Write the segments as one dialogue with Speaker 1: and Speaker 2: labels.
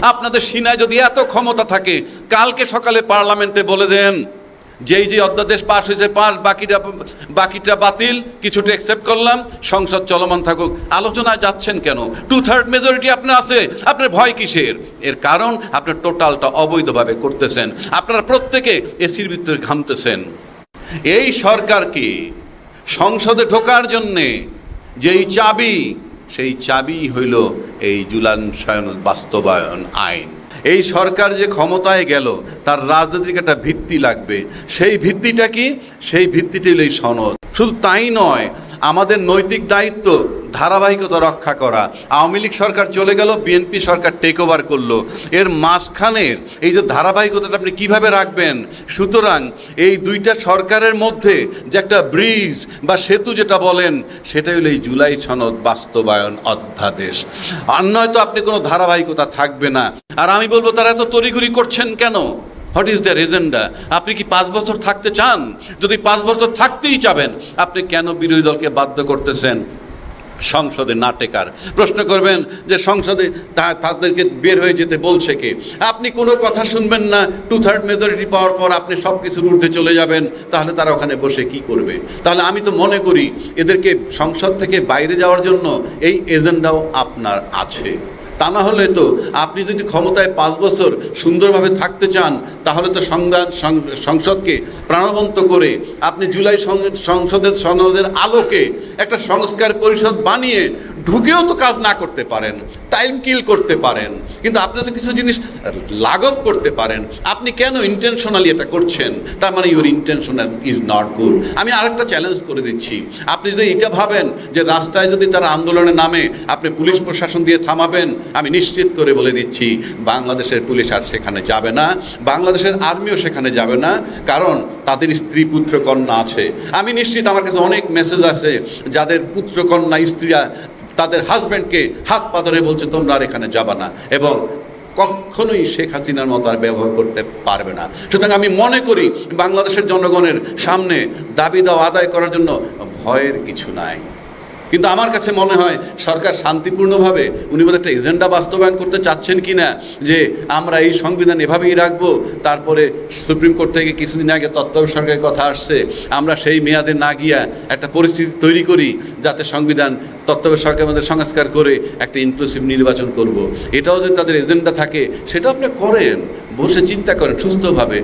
Speaker 1: আপনাদের সিনায় যদি এত ক্ষমতা থাকে, কালকে সকালে পার্লামেন্টে বলে দেন যেই যে অধ্যাদেশ পাশ হয়েছে পাস, বাকিটা বাতিল, কিছুটা অ্যাকসেপ্ট করলাম, সংসদ চলমান থাকুক। আলোচনায় যাচ্ছেন কেন? 2/3 মেজরিটি আপনার আছে, আপনার ভয় কিসের? এর কারণ আপনার টোটালটা অবৈধভাবে করতেছেন, আপনারা প্রত্যেকে এসির ভিতরে ঘামতেছেন। এই সরকারকে সংসদে ঢোকার জন্যে যেই চাবি, সেই চাবি হইল এই জুলাই সনদ বাস্তবায়ন আইন। এই সরকার যে ক্ষমতায় গেল, তার রাজনৈতিক একটা ভিত্তি লাগবে। সেই ভিত্তিটা কি? সেই ভিত্তিটা হলো এই সনদ। শুধু তাই নয়, আমাদের নৈতিক দায়িত্ব ধারাবাহিকতা রক্ষা করা। আওয়ামী লীগ সরকার চলে গেল, বিএনপি সরকার টেক ওভার করলো, এর মাঝখানের এই যে ধারাবাহিকতাটা আপনি কিভাবে রাখবেন? সুতরাং এই দুইটা সরকারের মধ্যে যে একটা ব্রিজ বা সেতু যেটা বলেন, সেটা হলো এই জুলাই সনদ বাস্তবায়ন অধ্যাদেশ। আর নয়তো আপনি কোনো ধারাবাহিকতা থাকবে না। আর আমি বলবো, তারা এত তড়িঘড়ি করছেন কেন? What is their agenda? আপনি কি 5 বছর থাকতে চান? যদি 5 বছর থাকতেই চাবেন, আপনি কেন বিরোধী দলকে বাধ্য করতেছেন সংসদে না টেকার? প্রশ্ন করবেন যে সংসদে তাদেরকে বের হয়ে যেতে বলছে কে? আপনি কোনো কথা শুনবেন না, 2/3 মেজরিটি পাওয়ার পর আপনি সব কিছুর ঊর্ধ্বে চলে যাবেন, তাহলে তারা ওখানে বসে কি করবে? তাহলে আমি তো মনে করি এদেরকে সংসদ থেকে বাইরে যাওয়ার জন্য এই এজেন্ডাও আপনার আছে। তা না হলে তো আপনি যদি ক্ষমতায় 5 বছর সুন্দরভাবে থাকতে চান, তাহলে তো সংসদকে প্রাণবন্ত করে আপনি জুলাই সংসদের সনদের আলোকে একটা সংস্কার পরিষদ বানিয়ে ঢুকেও তো কাজ না করতে পারেন, টাইম কিল করতে পারেন, কিন্তু আপনি তো কিছু জিনিস লাঘব করতে পারেন। আপনি কেন ইন্টেনশনালি এটা করছেন? তার মানে your intentional is not good. আমি আরেকটা চ্যালেঞ্জ করে দিচ্ছি, আপনি যদি এটা ভাবেন যে রাস্তায় যদি তারা আন্দোলনে নামে আপনি পুলিশ প্রশাসন দিয়ে থামাবেন, আমি নিশ্চিত করে বলে দিচ্ছি বাংলাদেশের পুলিশ আর সেখানে যাবে না, বাংলাদেশের আর্মিও সেখানে যাবে না, কারণ তাদের স্ত্রী পুত্র কন্যা আছে। আমি নিশ্চিত, আমার কাছে অনেক মেসেজ আছে যাদের পুত্র কন্যা স্ত্রীরা তাদের হাজব্যান্ডকে হাত পা ধরে বলছে তোমরা আর এখানে যাবা না, এবং কখনোই শেখ হাসিনার মতো আর ব্যবহার করতে পারবে না। সুতরাং আমি মনে করি বাংলাদেশের জনগণের সামনে দাবি দাওয়া আদায় করার জন্য ভয়ের কিছু নাই। কিন্তু আমার কাছে মনে হয় সরকার শান্তিপূর্ণভাবে উনি বোধহয় একটা এজেন্ডা বাস্তবায়ন করতে চাচ্ছেন কি না, যে আমরা এই সংবিধান এভাবেই রাখবো, তারপরে সুপ্রিম কোর্ট থেকে কিছুদিন আগে তত্ত্বাবধায়ক সরকারের কথা আসছে, আমরা সেই মেয়াদে না গিয়া একটা পরিস্থিতি তৈরি করি যাতে সংবিধান তত্ত্বাবধায়ক সরকার আমাদের সংস্কার করে একটা ইনক্লুসিভ নির্বাচন করব। এটাও যদি তাদের এজেন্ডা থাকে, সেটা আপনি করেন, বসে চিন্তা করেন সুস্থভাবে,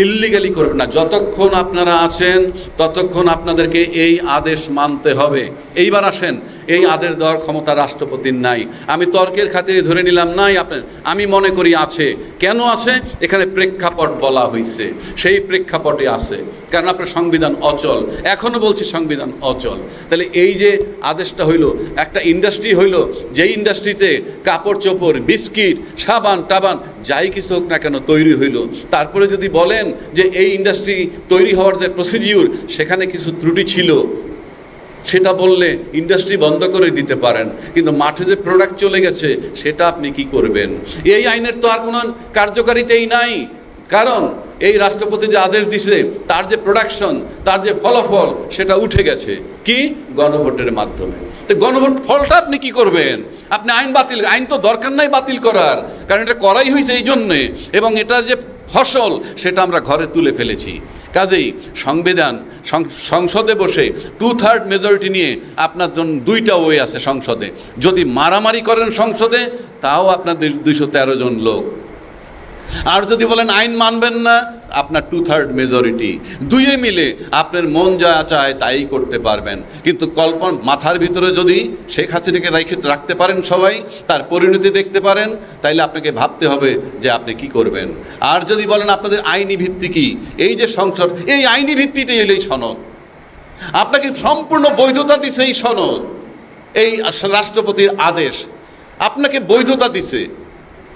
Speaker 1: ইল্লিগালি করবেন না। যতক্ষণ আপনারা আছেন ততক্ষণ আপনাদেরকে এই আদেশ মানতে হবে। এইবার আসেন, এই আদেশ দেওয়ার ক্ষমতা রাষ্ট্রপতির নাই। আমি তর্কের খাতিরে ধরে নিলাম নাই, আপনার আমি মনে করি আছে। কেন আছে? এখানে প্রেক্ষাপট বলা হয়েছে, সেই প্রেক্ষাপটে আছে, কারণ আপনার সংবিধান অচল। এখনও বলছি সংবিধান অচল। তাহলে এই যে আদেশটা হইল, একটা ইন্ডাস্ট্রি হইল, যেই ইন্ডাস্ট্রিতে কাপড় চোপড়, বিস্কিট, সাবান টাবান যাই কিছু হোক না কেন তৈরি হইল, তারপরে যদি বলেন যে এই ইন্ডাস্ট্রি তৈরি হওয়ার যে প্রসিডিউর সেখানে কিছু ত্রুটি ছিল, সেটা বললে ইন্ডাস্ট্রি বন্ধ করে দিতে পারেন, কিন্তু মাঠে যে প্রোডাক্ট চলে গেছে সেটা আপনি কি করবেন? এই আইনের তো আর কোনো কার্যকারিতাই নাই, কারণ এই রাষ্ট্রপতি যে আদেশ দিছে তার যে প্রোডাকশন, তার যে ফলাফল সেটা উঠে গেছে কি? গণভোটের মাধ্যমে। তো গণভোট ফলটা আপনি কি করবেন? আপনি আইন বাতিল, আইন তো দরকার নাই বাতিল করার, কারণ এটা করাই হয়েছে এই জন্যে, এবং এটা যে ফসল সেটা আমরা ঘরে তুলে ফেলেছি। কাজেই সংবিধান সংসদে বসে 2/3 মেজরিটি নিয়ে আপনার জন্য 2টা ওয়ে আছে সংসদে। যদি মারামারি করেন সংসদে, তাও আপনাদের 213 জন লোক। আর যদি বলেন আইন মানবেন না, আপনার 2/3 মেজরিটি, দুইয়ে মিলে আপনার মন যা চায় তাই করতে পারবেন। কিন্তু মাথার ভিতরে যদি শেখ হাসিনাকে রাখতে পারেন সবাই, তার পরিণতি দেখতে পারেন, তাইলে আপনাকে ভাবতে হবে যে আপনি কি করবেন। আর যদি বলেন আপনাদের আইনি ভিত্তি কি, এই যে সংসদ, এই আইনি ভিত্তিটাই এলো এই সনদ, আপনাকে সম্পূর্ণ বৈধতা দিছে এই সনদ, এই রাষ্ট্রপতির আদেশ আপনাকে বৈধতা দিছে।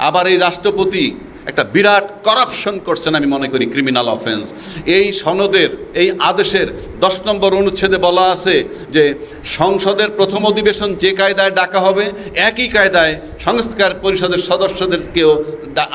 Speaker 1: আবার এই রাষ্ট্রপতি একটা বিরাট করাপশন করছেন, আমি মনে করি ক্রিমিনাল অফেন্স। এই সনদের, এই আদেশের 10 নম্বর অনুচ্ছেদে বলা আছে যে সংসদের প্রথম অধিবেশন যে কায়দায় ডাকা হবে একই কায়দায় সংস্কার পরিষদের সদস্যদেরকেও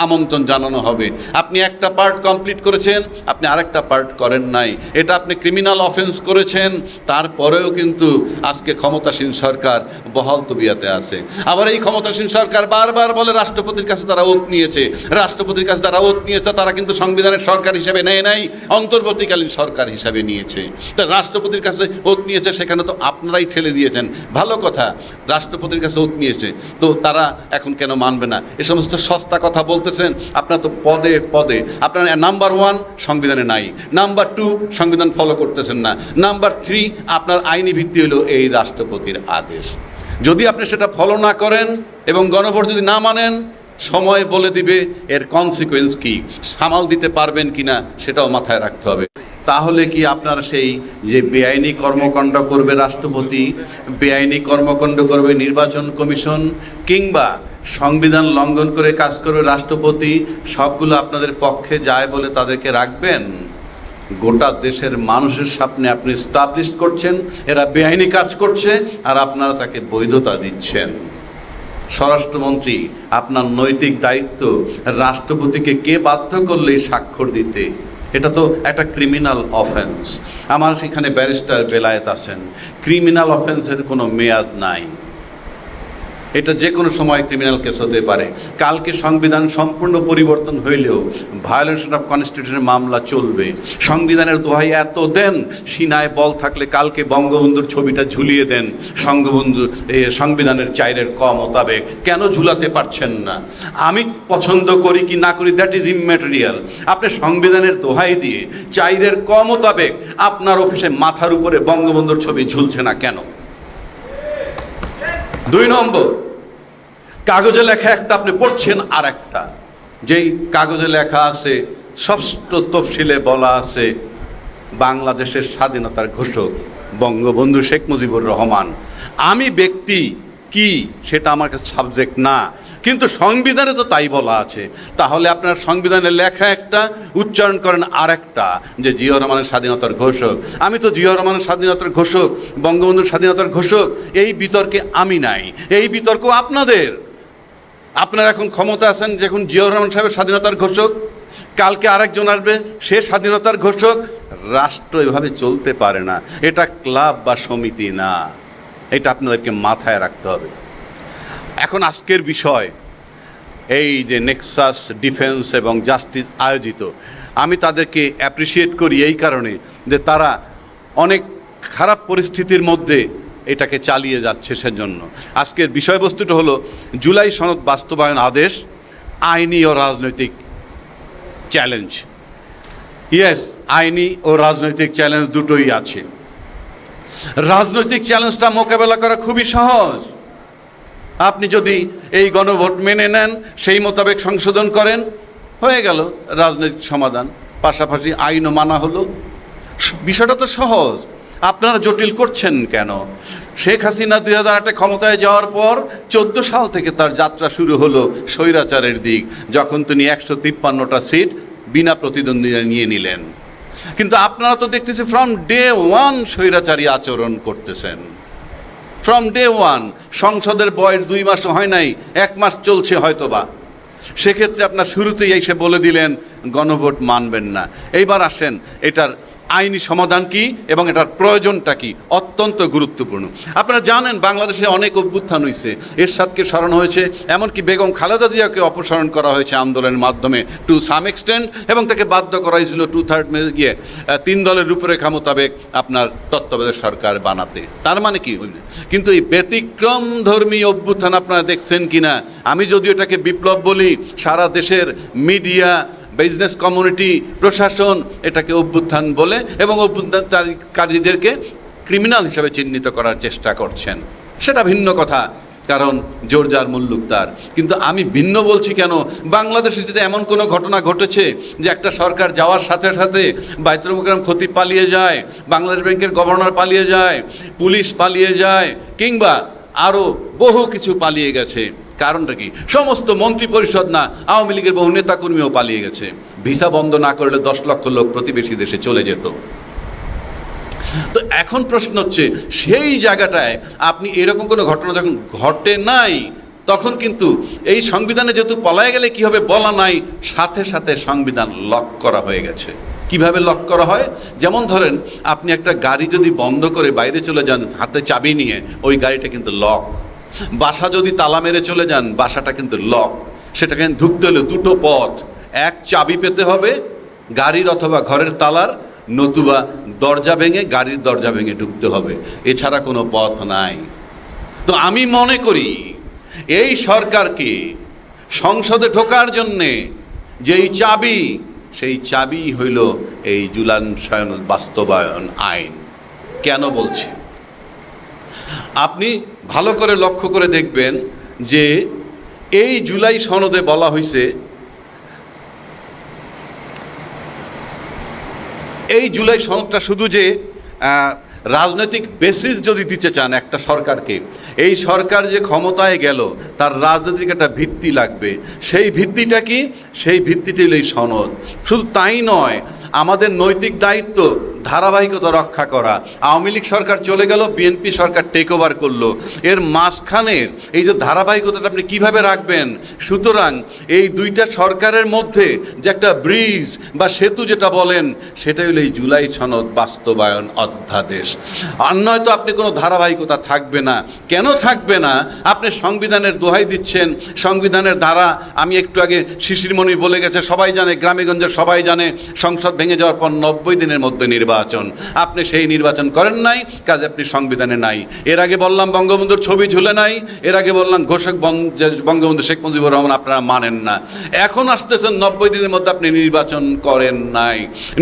Speaker 1: আমন্ত্রণ জানানো হবে। আপনি একটা পার্ট কমপ্লিট করেছেন, আপনি আরেকটা পার্ট করেন নাই, এটা আপনি ক্রিমিনাল অফেন্স করেছেন, তারপরেও কিন্তু আজকে ক্ষমতাসীন সরকার বহাল তবিয়াতে আছে। আবার এই ক্ষমতাসীন সরকার বারবার বলে রাষ্ট্রপতির কাছে তারা ওত নিয়েছে, রাষ্ট্রপতির কাছে তারা ওত নিয়েছে, তারা কিন্তু সংবিধানের সরকার হিসেবে নেয় নাই, অন্তর্বর্তীকালীন সরকার হিসাবে নিয়েছে। তা রাষ্ট্রপতির কাছে ওত নিয়েছে, সেখানে তো আপনারাই ঠেলে দিয়েছেন। ভালো কথা, রাষ্ট্রপতির কাছে ওত নিয়েছে, তো তারা এখন কেন মানবে না? এ সমস্ত সস্তা কথা বলতেছেন আপনার, তো পদে পদে আপনার নাম্বার 1 সংবিধানে নাই, নাম্বার 2 সংবিধান ফলো করতেছেন না, নাম্বার 3 আপনার আইনি ভিত্তি হলো এই রাষ্ট্রপতির আদেশ। যদি আপনি সেটা ফলো না করেন এবং গণভোট যদি না মানেন, সময় বলে দিবে এর কনসিকুয়েন্স কি, সামাল দিতে পারবেন কিনা সেটাও মাথায় রাখতে হবে। তাহলে কি আপনার সেই যে বেআইনি কর্মকাণ্ড করবে রাষ্ট্রপতি, বেআইনি কর্মকাণ্ড করবে নির্বাচন কমিশন, কিংবা সংবিধান লঙ্ঘন করে কাজ করবে রাষ্ট্রপতি, সবগুলো আপনাদের পক্ষে যায় বলে তাদেরকে রাখবেন? গোটা দেশের মানুষের সামনে আপনি স্টাবলিশ করছেন এরা বেআইনি কাজ করছে, আর আপনারা তাকে বৈধতা দিচ্ছেন। স্বরাষ্ট্রমন্ত্রী, আপনার নৈতিক দায়িত্ব রাষ্ট্রপতিকে কে বাধ্য করলে স্বাক্ষর দিতে? এটা তো একটা ক্রিমিনাল অফেন্স। আমার সেখানে ব্যারিস্টার বেলায়েত আছেন, ক্রিমিনাল অফেন্সের কোনো মেয়াদ নাই, এটা যে কোনো সময় ক্রিমিনাল কেস হতে পারে। কালকে সংবিধান সম্পূর্ণ পরিবর্তন হইলেও ভায়োলেশন অফ কনস্টিটিউশনের মামলা চলবে। সংবিধানের দোহাই এত দেন, সিনায় বল থাকলে কালকে বঙ্গবন্ধুর ছবিটা ঝুলিয়ে দেন সংবিধানের 4 ক মোতাবেক। কেন ঝুলাতে পারছেন না? আমি পছন্দ করি কি না করি দ্যাট ইজ ইমম্যাটেরিয়াল। আপনি সংবিধানের দোহাই দিয়ে 4 ক মোতাবেক আপনার অফিসে মাথার উপরে বঙ্গবন্ধুর ছবি ঝুলছে না কেন? 2 নম্বর, কাগজে লেখা একটা আপনি পড়ছেন, আর একটা যেই কাগজে লেখা আছে ষষ্ঠ তফসিলে বলা আছে বাংলাদেশের স্বাধীনতার ঘোষক বঙ্গবন্ধু শেখ মুজিবুর রহমান। আমি ব্যক্তি কি সেটা আমার কাছে সাবজেক্ট না, কিন্তু সংবিধানে তো তাই বলা আছে। তাহলে আপনার সংবিধানে লেখা একটা, উচ্চারণ করেন আর একটা, যে জিয়াউর রহমানের স্বাধীনতার ঘোষক। আমি তো জিয়াউর রহমানের স্বাধীনতার ঘোষক, বঙ্গবন্ধুর স্বাধীনতার ঘোষক, এই বিতর্কে আমি নাই, এই বিতর্ক আপনাদের। আপনারা এখন ক্ষমতা আছেন, যখন জিয়াউর রহমান সাহেবের স্বাধীনতার ঘোষক, কালকে আরেকজন আসবে সে স্বাধীনতার ঘোষক। রাষ্ট্র এভাবে চলতে পারে না, এটা ক্লাব বা সমিতি না, এটা আপনাদেরকে মাথায় রাখতে হবে। এখন আজকের বিষয় এই যে নেক্সাস ডিফেন্স এবং জাস্টিস আয়োজিত, আমি তাদেরকে অ্যাপ্রিসিয়েট করি এই কারণে যে তারা অনেক খারাপ পরিস্থিতির মধ্যে এটাকে চালিয়ে যাচ্ছে। সেজন্য আজকের বিষয়বস্তুটা হলো জুলাই সনদ বাস্তবায়ন আদেশ, আইনি ও রাজনৈতিক চ্যালেঞ্জ। ইয়েস, আইনি ও রাজনৈতিক চ্যালেঞ্জ দুটোই আছে। রাজনৈতিক চ্যালেঞ্জটা মোকাবেলা করা খুবই সহজ। আপনি যদি এই গণভোট মেনে নেন, সেই মোতাবেক সংশোধন করেন, হয়ে গেল রাজনৈতিক সমাধান, পাশাপাশি আইনও মানা হলো। বিষয়টা তো সহজ, আপনারা জটিল করছেন কেন? শেখ হাসিনা 2008-এ ক্ষমতায় যাওয়ার পর 14 সাল থেকে তার যাত্রা শুরু হলো স্বৈরাচারের দিক, যখন তিনি 153টা সিট বিনা প্রতিদ্বন্দ্বিতা নিয়ে নিলেন। কিন্তু আপনারা তো দেখতেছি ফ্রম ডে 1 স্বৈরাচারী আচরণ করতেছেন। ফ্রম ডে 1 সংসদের বয়স 2 মাসও হয় নাই, 1 মাস চলছে হয়তোবা। সেক্ষেত্রে আপনার শুরুতেই এসে বলে দিলেন গণভোট মানবেন না। এইবার আসেন এটার আইনি সমাধান কি এবং এটার প্রয়োজনটা কি, অত্যন্ত গুরুত্বপূর্ণ। আপনারা জানেন বাংলাদেশে অনেক অভ্যুত্থান হয়েছে, এরশাদকে সরানো হয়েছে, এমনকি বেগম খালেদা জিয়াকে অপসারণ করা হয়েছে আন্দোলনের মাধ্যমে টু সাম এক্সটেন্ট, এবং তাকে বাধ্য করা হয়েছিল 3 দলের রূপরেখা মোতাবেক আপনার তত্ত্বাবধায়ক সরকার বানাতে। তার মানে কি? কিন্তু এই ব্যতিক্রম ধর্মী অভ্যুত্থান আপনারা দেখছেন কিনা? আমি যদিও এটাকে বিপ্লব বলি, সারা দেশের মিডিয়া, বিজনেস কমিউনিটি, প্রশাসন এটাকে অভ্যুত্থান বলে এবং অভ্যুত্থানকারীদেরকে ক্রিমিনাল হিসাবে চিহ্নিত করার চেষ্টা করছেন। সেটা ভিন্ন কথা, কারণ জোর যার মুল্লুক তার। কিন্তু আমি ভিন্ন বলছি কেন? বাংলাদেশে যদি এমন কোনো ঘটনা ঘটেছে যে একটা সরকার যাওয়ার সাথে সাথে বাইতুল মোকাররম খতিব পালিয়ে যায়, বাংলাদেশ ব্যাংকের গভর্নর পালিয়ে যায়, পুলিশ পালিয়ে যায়, কিংবা আরও বহু কিছু পালিয়ে গেছে, কারণটা কি? সমস্ত মন্ত্রী পরিষদ না, আওয়ামী লীগের বহু নেতাকর্মীও পালিয়ে গেছে। ভিসা বন্ধ না করলে 10 লক্ষ লোক প্রতিবেশী দেশে চলে যেত। তো এখন প্রশ্ন হচ্ছে, সেই জায়গাটায় আপনি এরকম কোনো ঘটনা যখন ঘটে নাই, তখন কিন্তু এই সংবিধানে যেহেতু পলায় গেলে কি হবে বলা নাই, সাথে সাথে সংবিধান লক করা হয়ে গেছে। কিভাবে লক করা হয়? যেমন ধরেন, আপনি একটা গাড়ি যদি বন্ধ করে বাইরে চলে যান হাতে চাবি নিয়ে, ওই গাড়িটা কিন্তু লক। বাসা যদি তালা মেরে চলে যান, বাসাটা কিন্তু লক। সেটাকে ঢুকতে হলে দুটো পথ, এক চাবি পেতে হবে গাড়ির অথবা ঘরের তালার, নতুবা দরজা ভেঙে গাড়ির দরজা ভেঙে ঢুকতে হবে, এছাড়া কোনো পথ নাই। তো আমি মনে করি এই সরকারকে সংসদে ঢোকার জন্যে যেই চাবি, সেই চাবি হইল এই জুলাই সনদ বাস্তবায়ন আইন। কেন বলছি? আপনি ভালো করে লক্ষ্য করে দেখবেন যে এই জুলাই সনদে বলা হয়েছে, এই জুলাই সনদটা শুধু যে রাজনৈতিক বেসিস যদি দিতে চান একটা সরকারকে, এই সরকার যে ক্ষমতায় গেল তার রাজনৈতিক একটা ভিত্তি লাগবে। সেই ভিত্তিটা কি? সেই ভিত্তিটি হলো এই সনদ। শুধু তাই নয়, আমাদের নৈতিক দায়িত্ব ধারাবাহিকতা রক্ষা করা। আওয়ামী লীগ সরকার চলে গেল, বিএনপি সরকার টেক ওভার করলো, এর মাঝখানে এই যে ধারাবাহিকতাটা আপনি কিভাবে রাখবেন? সুতরাং এই দুইটা সরকারের মধ্যে যে একটা ব্রিজ বা সেতু যেটা বলেন, সেটাই হলো এই জুলাই সনদ বাস্তবায়ন অধ্যাদেশ। আর নয়তো আপনি কোনো ধারাবাহিকতা থাকবে না। কেন থাকবে না? আপনি সংবিধানের দোহাই দিচ্ছেন, সংবিধানের দ্বারা, আমি একটু আগে শিশিরমণি বলে গেছে, সবাই জানে, গ্রামেগঞ্জের সবাই জানে, সংসদ ভেঙে যাওয়ার পর 90 দিনের মধ্যে নির্বাচন। আপনি সেই নির্বাচন করেন নাই, কাজে আপনি সংবিধানে নাই। এর আগে বললাম বঙ্গবন্ধুর ছবি ঝুলে নাই, এর আগে বললাম ঘোষক বঙ্গবন্ধু শেখ মুজিবুর রহমান আপনারা মানেন না। এখন আসতেছেন 90 দিনের মধ্যে আপনি নির্বাচন করেন নাই।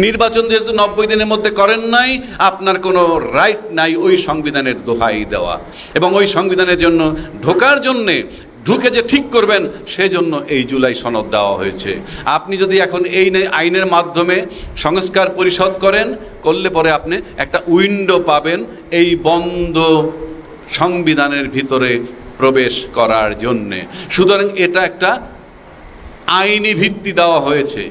Speaker 1: নির্বাচন যেহেতু 90 দিনের মধ্যে করেন নাই, আপনার কোনো রাইট নাই ওই সংবিধানের দোহাই দেওয়া, এবং ওই সংবিধানের জন্য ঢোকার জন্যে, ঢুকে যে ঠিক করবেন সেজন্য এই জুলাই সনদ দেওয়া হয়েছে। আপনি যদি এখন এই আইনের মাধ্যমে সংস্কার পরিষদ করলে পরে আপনি একটা উইন্ডো পাবেন এই বন্ধ সংবিধানের ভিতরে প্রবেশ করার জন্যে। সুতরাং এটা একটা আইনি ভিত্তি দেওয়া হয়েছে।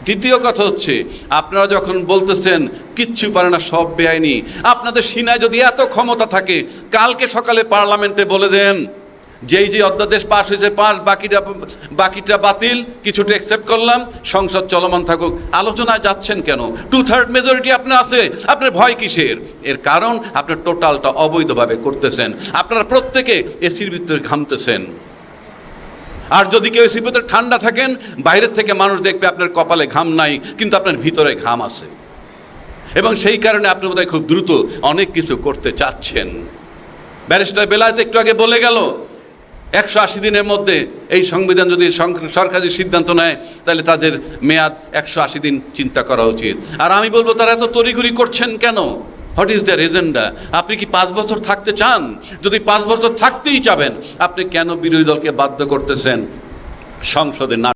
Speaker 1: দ্বিতীয় কথা হচ্ছে, আপনারা যখন বলতেছেন কিচ্ছু পারে না, সব বেআইনি, আপনাদের সিনায় যদি এত ক্ষমতা থাকে, কালকে সকালে পার্লামেন্টে বলে দেন যেই যে অধ্যাদেশ পাশ হয়েছে পাস, বাকিটা বাতিল, কিছুটা অ্যাকসেপ্ট করলাম, সংসদ চলমান থাকুক। আলোচনায় যাচ্ছেন কেন? 2/3 মেজরিটি আপনার আছে, আপনার ভয় কিসের? এর কারণ আপনার টোটালটা অবৈধভাবে করতেছেন। আপনারা প্রত্যেকে এসির ভিতরে ঘামতেছেন। আর যদি কেউ এসির ভিতরে ঠান্ডা থাকেন, বাইরের থেকে মানুষ দেখবে আপনার কপালে ঘাম নাই, কিন্তু আপনার ভিতরে ঘাম আছে, এবং সেই কারণে আপনি বোধহয় খুব দ্রুত অনেক কিছু করতে চাচ্ছেন। ব্যারিস্টার বেলায়েত একটু আগে বলে গেল, 180 দিনের মধ্যে এই সংবিধান যদি সরকারি সিদ্ধান্ত নেয়, তাহলে তাদের মেয়াদ 180 দিন চিন্তা করা উচিত। আর আমি বলবো, তারা এত তড়িঘড়ি করছেন কেন? What is their agenda? আপনি কি 5 বছর থাকতে চান? যদি 5 বছর থাকতেই চাবেন, আপনি কেন বিরোধী দলকে বাধ্য করতেছেন সংসদে না